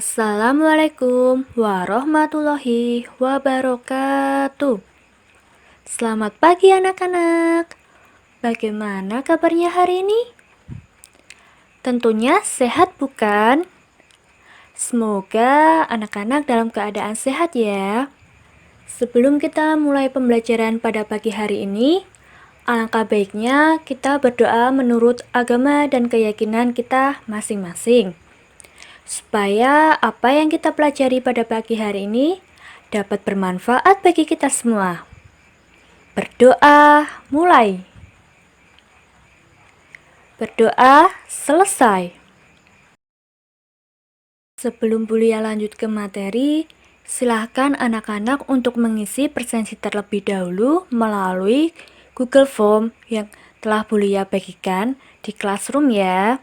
Assalamualaikum warahmatullahi wabarakatuh. Selamat pagi anak-anak. Bagaimana kabarnya hari ini? Tentunya sehat bukan? Semoga anak-anak dalam keadaan sehat ya. Sebelum kita mulai pembelajaran pada pagi hari ini, alangkah baiknya kita berdoa menurut agama dan keyakinan kita masing-masing, supaya apa yang kita pelajari pada pagi hari ini dapat bermanfaat bagi kita semua. Berdoa mulai. Berdoa selesai. Sebelum Bulia lanjut ke materi, silahkan anak-anak untuk mengisi presensi terlebih dahulu melalui Google Form yang telah Bulia bagikan di Classroom ya.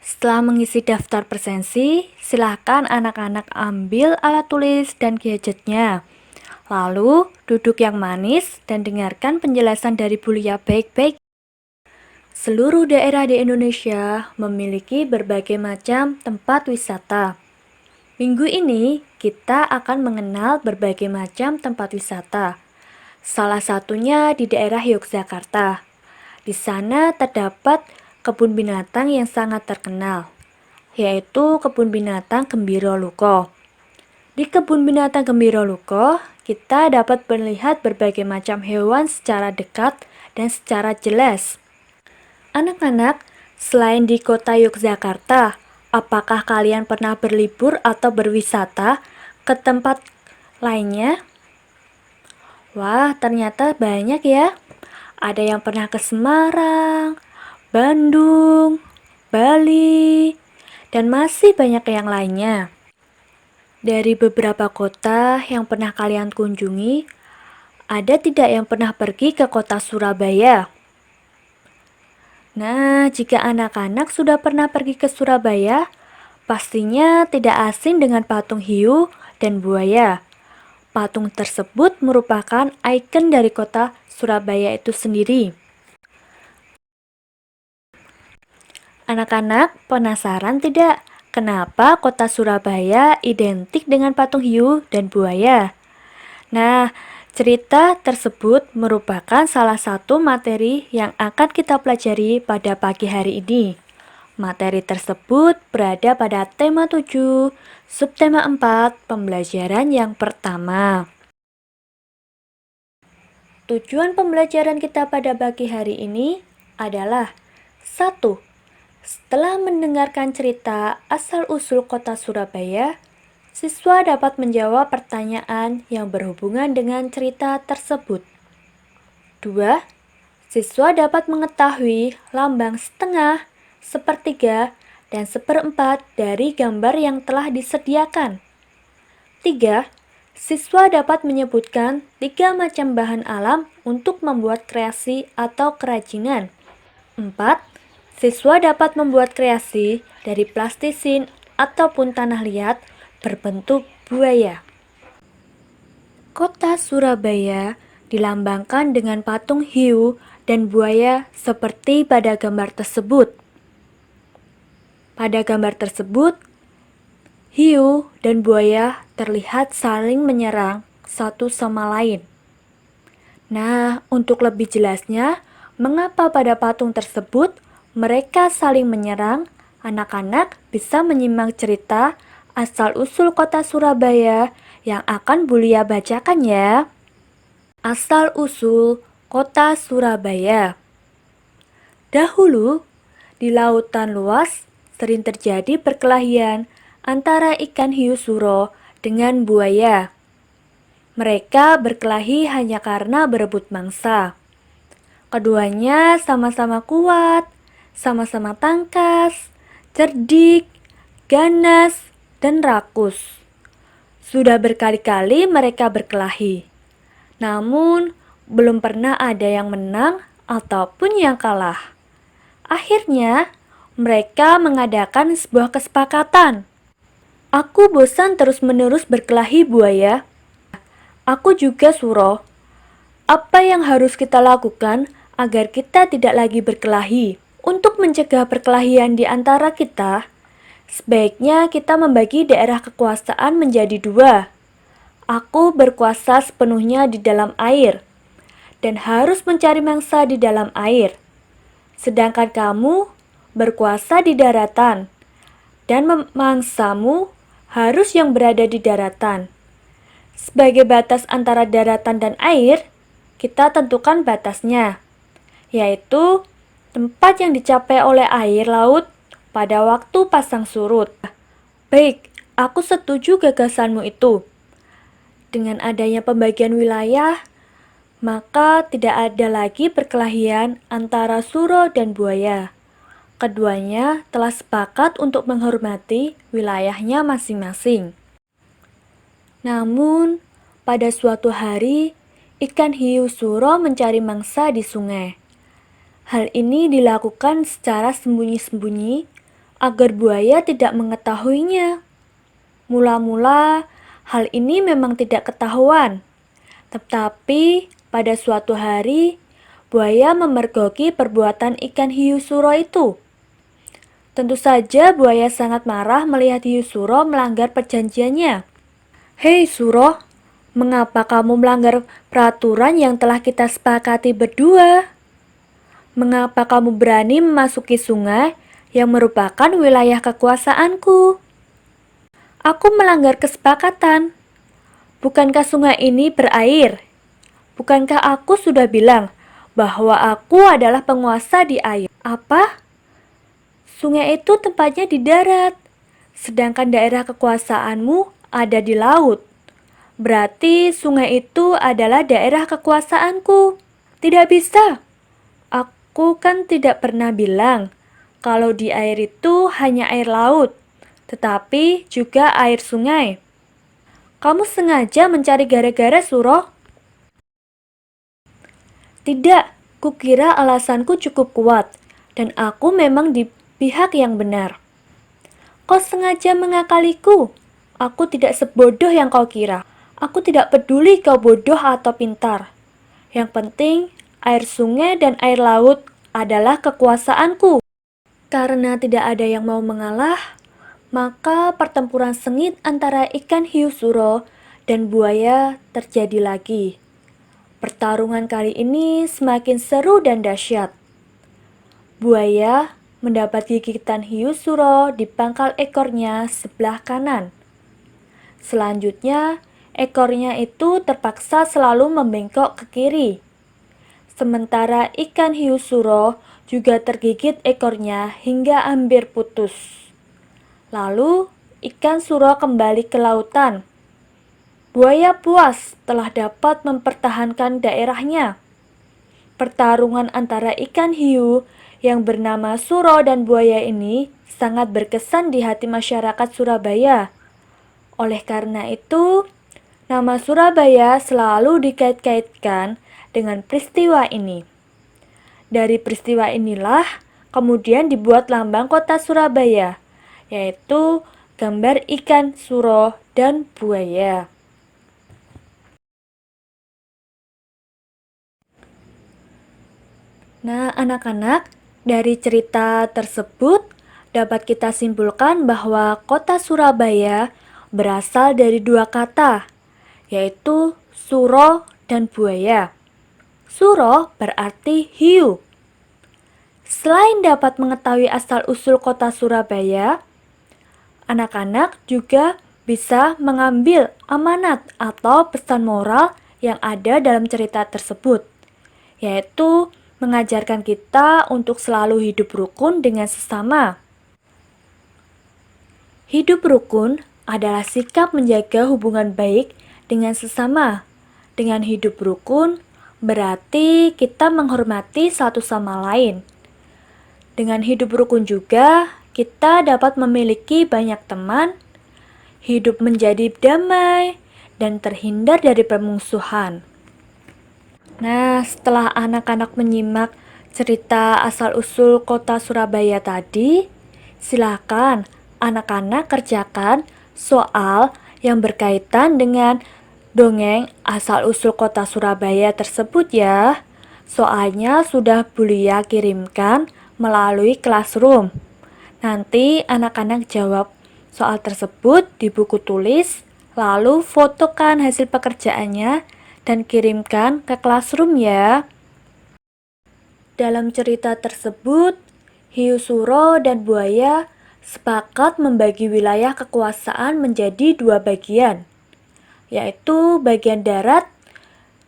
Setelah mengisi daftar presensi, silakan anak-anak ambil alat tulis dan gadgetnya. Lalu, duduk yang manis dan dengarkan penjelasan dari Bulia baik-baik. Seluruh daerah di Indonesia memiliki berbagai macam tempat wisata. Minggu ini, kita akan mengenal berbagai macam tempat wisata. Salah satunya di daerah Yogyakarta. Di sana terdapat kebun binatang yang sangat terkenal, yaitu Kebun Binatang Gembira Luko. Di Kebun Binatang Gembira Luko, kita dapat melihat berbagai macam hewan secara dekat dan secara jelas. Anak-anak, selain di kota Yogyakarta, apakah kalian pernah berlibur atau berwisata ke tempat lainnya? Wah, ternyata banyak ya. Ada yang pernah ke Semarang, Bandung, Bali, dan masih banyak yang lainnya. Dari beberapa kota yang pernah kalian kunjungi, ada tidak yang pernah pergi ke kota Surabaya? Nah, jika anak-anak sudah pernah pergi ke Surabaya, pastinya tidak asing dengan patung hiu dan buaya. Patung tersebut merupakan ikon dari kota Surabaya itu sendiri. Anak-anak penasaran tidak kenapa kota Surabaya identik dengan patung hiu dan buaya? Nah, cerita tersebut merupakan salah satu materi yang akan kita pelajari pada pagi hari ini. Materi tersebut berada pada tema 7, subtema 4, pembelajaran yang pertama. Tujuan pembelajaran kita pada pagi hari ini adalah 1. Setelah mendengarkan cerita asal-usul kota Surabaya, siswa dapat menjawab pertanyaan yang berhubungan dengan cerita tersebut. 2. Siswa dapat mengetahui lambang setengah, sepertiga, dan seperempat dari gambar yang telah disediakan. 3. Siswa dapat menyebutkan 3 macam bahan alam untuk membuat kreasi atau kerajinan. 4. Siswa dapat membuat kreasi dari plastisin ataupun tanah liat berbentuk buaya. Kota Surabaya dilambangkan dengan patung hiu dan buaya seperti pada gambar tersebut. Pada gambar tersebut, hiu dan buaya terlihat saling menyerang satu sama lain. Nah, untuk lebih jelasnya, mengapa pada patung tersebut mereka saling menyerang, anak-anak bisa menyimak cerita asal-usul kota Surabaya yang akan Bulia bacakan ya. Asal-usul kota Surabaya. Dahulu, di lautan luas sering terjadi perkelahian antara ikan hiu suro dengan buaya. Mereka berkelahi hanya karena berebut mangsa. Keduanya sama-sama kuat, sama-sama tangkas, cerdik, ganas, dan rakus. Sudah berkali-kali mereka berkelahi, namun belum pernah ada yang menang ataupun yang kalah. Akhirnya, mereka mengadakan sebuah kesepakatan. Aku bosan terus-menerus berkelahi buaya. Aku juga suro. Apa yang harus kita lakukan agar kita tidak lagi berkelahi? Untuk mencegah perkelahian di antara kita, Sebaiknya kita membagi daerah kekuasaan menjadi dua. Aku berkuasa sepenuhnya di dalam air dan harus mencari mangsa di dalam air. Sedangkan kamu berkuasa di daratan dan mangsamu harus yang berada di daratan. Sebagai batas antara daratan dan air, kita tentukan batasnya, yaitu tempat yang dicapai oleh air laut pada waktu pasang surut. Baik, aku setuju gagasanmu itu. Dengan adanya pembagian wilayah, maka tidak ada lagi perkelahian antara suro dan buaya. Keduanya telah sepakat untuk menghormati wilayahnya masing-masing. Namun, pada suatu hari, ikan hiu suro mencari mangsa di sungai. Hal ini dilakukan secara sembunyi-sembunyi agar buaya tidak mengetahuinya. Mula-mula, hal ini memang tidak ketahuan. Tetapi pada suatu hari, buaya memergoki perbuatan ikan hiu suro itu. Tentu saja buaya sangat marah melihat hiu suro melanggar perjanjiannya. Hei suro, mengapa kamu melanggar peraturan yang telah kita sepakati berdua? Mengapa kamu berani memasuki sungai yang merupakan wilayah kekuasaanku? Aku melanggar kesepakatan. Bukankah sungai ini berair? Bukankah aku sudah bilang bahwa aku adalah penguasa di air? Apa? Sungai itu tempatnya di darat, sedangkan daerah kekuasaanmu ada di laut. Berarti sungai itu adalah daerah kekuasaanku. Tidak bisa. Aku kan tidak pernah bilang kalau di air itu hanya air laut, tetapi juga air sungai. Kamu sengaja mencari gara-gara, Suro? Tidak, kukira alasanku cukup kuat, dan aku memang di pihak yang benar. Kau sengaja mengakaliku. Aku tidak sebodoh yang kau kira. Aku tidak peduli kau bodoh atau pintar. Yang penting, air sungai dan air laut adalah kekuasaanku. Karena tidak ada yang mau mengalah, maka pertempuran sengit antara ikan hiu suro dan buaya terjadi lagi. Pertarungan kali ini semakin seru dan dahsyat. Buaya mendapat gigitan hiu suro di pangkal ekornya sebelah kanan. Selanjutnya, ekornya itu terpaksa selalu membengkok ke kiri. Sementara ikan hiu suro juga tergigit ekornya hingga hampir putus. Lalu, ikan suro kembali ke lautan. Buaya puas telah dapat mempertahankan daerahnya. Pertarungan antara ikan hiu yang bernama suro dan buaya ini sangat berkesan di hati masyarakat Surabaya. Oleh karena itu, nama Surabaya selalu dikait-kaitkan dengan peristiwa ini. Dari peristiwa inilah kemudian dibuat lambang kota Surabaya, yaitu gambar ikan suro dan buaya. Nah, anak-anak, dari cerita tersebut dapat kita simpulkan bahwa kota Surabaya berasal dari dua kata, yaitu suro dan buaya. Suro berarti hiu. Selain dapat mengetahui asal-usul kota Surabaya, anak-anak juga bisa mengambil amanat atau pesan moral yang ada dalam cerita tersebut, yaitu mengajarkan kita untuk selalu hidup rukun dengan sesama. Hidup rukun adalah sikap menjaga hubungan baik dengan sesama. Dengan hidup rukun berarti kita menghormati satu sama lain. Dengan hidup rukun juga kita dapat memiliki banyak teman, hidup menjadi damai, dan terhindar dari permusuhan. Nah, setelah anak-anak menyimak cerita asal-usul kota Surabaya tadi, silakan anak-anak kerjakan soal yang berkaitan dengan dongeng asal-usul kota Surabaya tersebut ya. Soalnya sudah Bu Lia kirimkan melalui Classroom. Nanti anak-anak jawab soal tersebut di buku tulis, lalu fotokan hasil pekerjaannya dan kirimkan ke Classroom ya. Dalam cerita tersebut, hiu suro dan buaya sepakat membagi wilayah kekuasaan menjadi dua bagian, yaitu bagian darat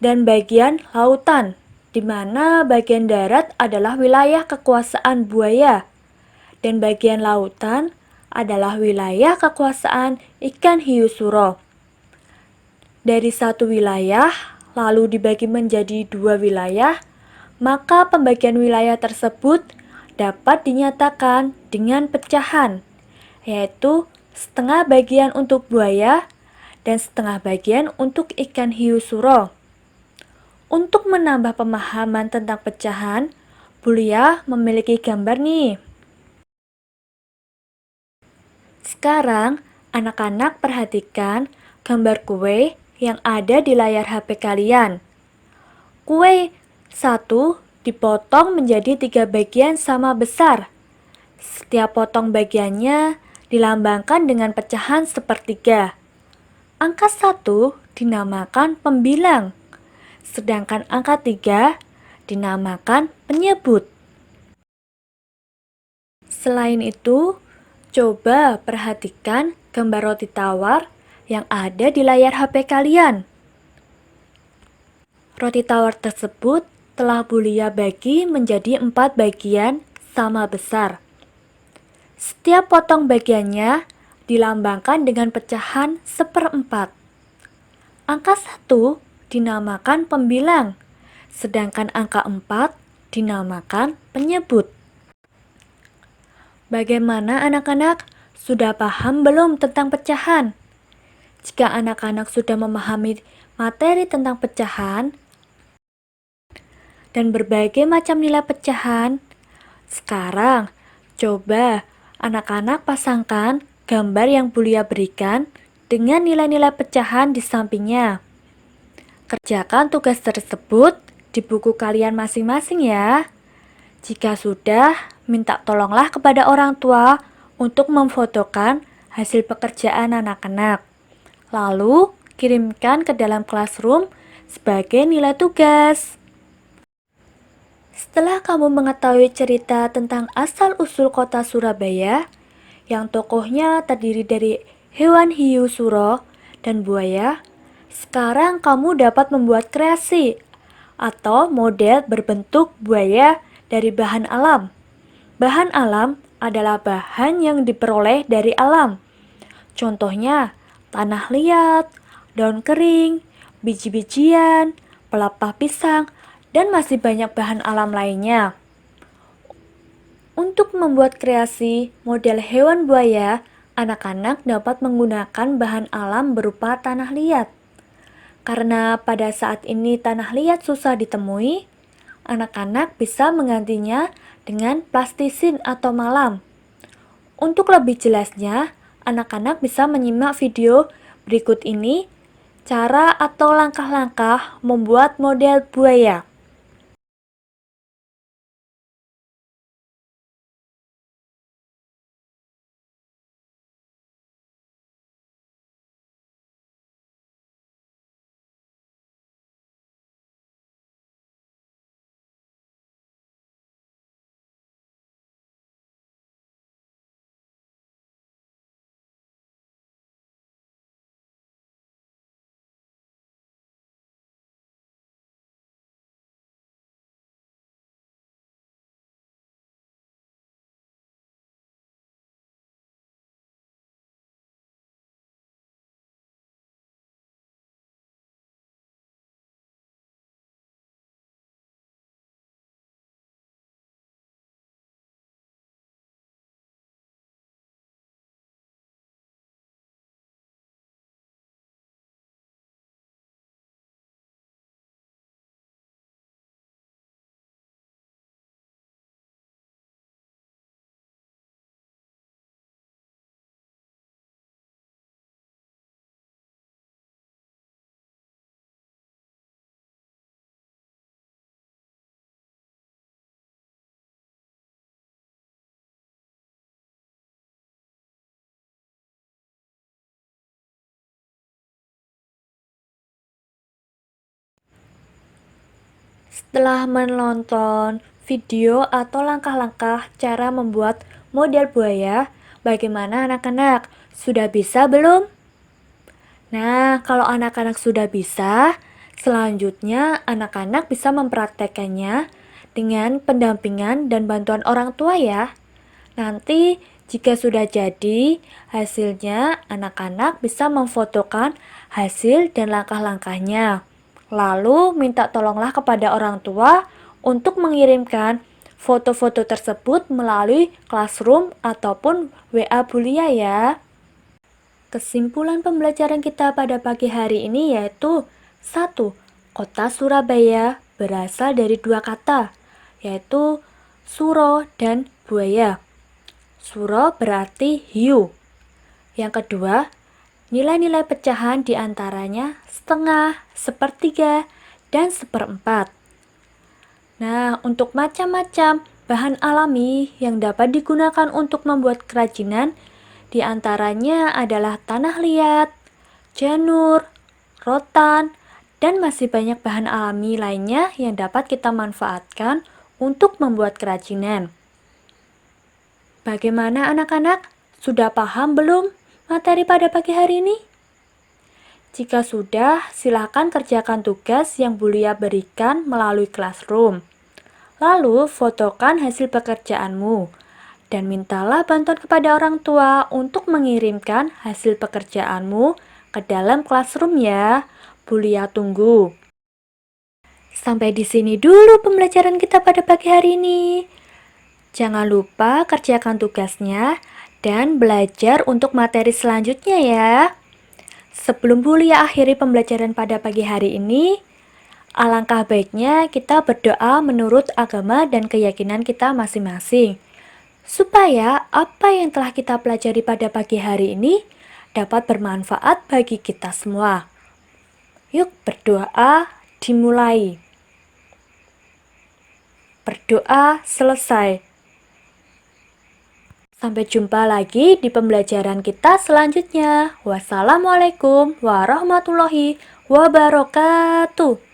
dan bagian lautan, di mana bagian darat adalah wilayah kekuasaan buaya dan bagian lautan adalah wilayah kekuasaan ikan hiu suro. Dari satu wilayah lalu dibagi menjadi dua wilayah, maka pembagian wilayah tersebut dapat dinyatakan dengan pecahan, yaitu setengah bagian untuk buaya dan setengah bagian untuk ikan hiu suro. Untuk menambah pemahaman tentang pecahan, Bulia memiliki gambar nih. Sekarang, anak-anak perhatikan gambar kue yang ada di layar HP kalian. Kue satu dipotong menjadi 3 bagian sama besar. Setiap potong bagiannya dilambangkan dengan pecahan sepertiga. Angka 1 dinamakan pembilang, sedangkan angka 3 dinamakan penyebut. Selain itu, coba perhatikan gambar roti tawar yang ada di layar HP kalian. Roti tawar tersebut telah Bulia bagi menjadi 4 bagian sama besar. Setiap potong bagiannya dilambangkan dengan pecahan 1/4. Angka 1 dinamakan pembilang, sedangkan angka 4 dinamakan penyebut. Bagaimana anak-anak? Sudah paham belum tentang pecahan? Jika anak-anak sudah memahami materi tentang pecahan dan berbagai macam nilai pecahan, sekarang coba anak-anak pasangkan gambar yang Bulia berikan dengan nilai-nilai pecahan di sampingnya. Kerjakan tugas tersebut di buku kalian masing-masing ya. Jika sudah, minta tolonglah kepada orang tua untuk memfotokan hasil pekerjaan anak-anak. Lalu, kirimkan ke dalam Classroom sebagai nilai tugas. Setelah kamu mengetahui cerita tentang asal-usul kota Surabaya, yang tokohnya terdiri dari hewan hiu suro dan buaya, sekarang kamu dapat membuat kreasi atau model berbentuk buaya dari bahan alam. Bahan alam adalah bahan yang diperoleh dari alam. Contohnya, tanah liat, daun kering, biji-bijian, pelepah pisang, dan masih banyak bahan alam lainnya. Untuk membuat kreasi model hewan buaya, anak-anak dapat menggunakan bahan alam berupa tanah liat. Karena pada saat ini tanah liat susah ditemui, anak-anak bisa menggantinya dengan plastisin atau malam. Untuk lebih jelasnya, anak-anak bisa menyimak video berikut ini, cara atau langkah-langkah membuat model buaya. Setelah menonton video atau langkah-langkah cara membuat model buaya, bagaimana anak-anak? Sudah bisa belum? Nah, kalau anak-anak sudah bisa, selanjutnya anak-anak bisa mempraktekannya dengan pendampingan dan bantuan orang tua ya. Nanti jika sudah jadi, hasilnya anak-anak bisa memfotokan hasil dan langkah-langkahnya. Lalu minta tolonglah kepada orang tua untuk mengirimkan foto-foto tersebut melalui Classroom ataupun WA Bulia ya. Kesimpulan pembelajaran kita pada pagi hari ini yaitu 1. Kota Surabaya berasal dari dua kata, yaitu suro dan buaya. Suro berarti hiu. Yang kedua, nilai-nilai pecahan diantaranya setengah, sepertiga, dan seperempat. Nah, untuk macam-macam bahan alami yang dapat digunakan untuk membuat kerajinan, diantaranya adalah tanah liat, janur, rotan, dan masih banyak bahan alami lainnya yang dapat kita manfaatkan untuk membuat kerajinan. Bagaimana anak-anak? Sudah paham belum materi pada pagi hari ini? Jika sudah, silakan kerjakan tugas yang Bu Lia berikan melalui Classroom. Lalu, fotokan hasil pekerjaanmu dan mintalah bantuan kepada orang tua untuk mengirimkan hasil pekerjaanmu ke dalam Classroom ya. Bu Lia tunggu. Sampai di sini dulu pembelajaran kita pada pagi hari ini. Jangan lupa kerjakan tugasnya dan belajar untuk materi selanjutnya ya. Sebelum Bu Lia akhiri pembelajaran pada pagi hari ini, alangkah baiknya kita berdoa menurut agama dan keyakinan kita masing-masing, supaya apa yang telah kita pelajari pada pagi hari ini dapat bermanfaat bagi kita semua. Yuk berdoa dimulai. Berdoa selesai. Sampai jumpa lagi di pembelajaran kita selanjutnya. Wassalamualaikum warahmatullahi wabarakatuh.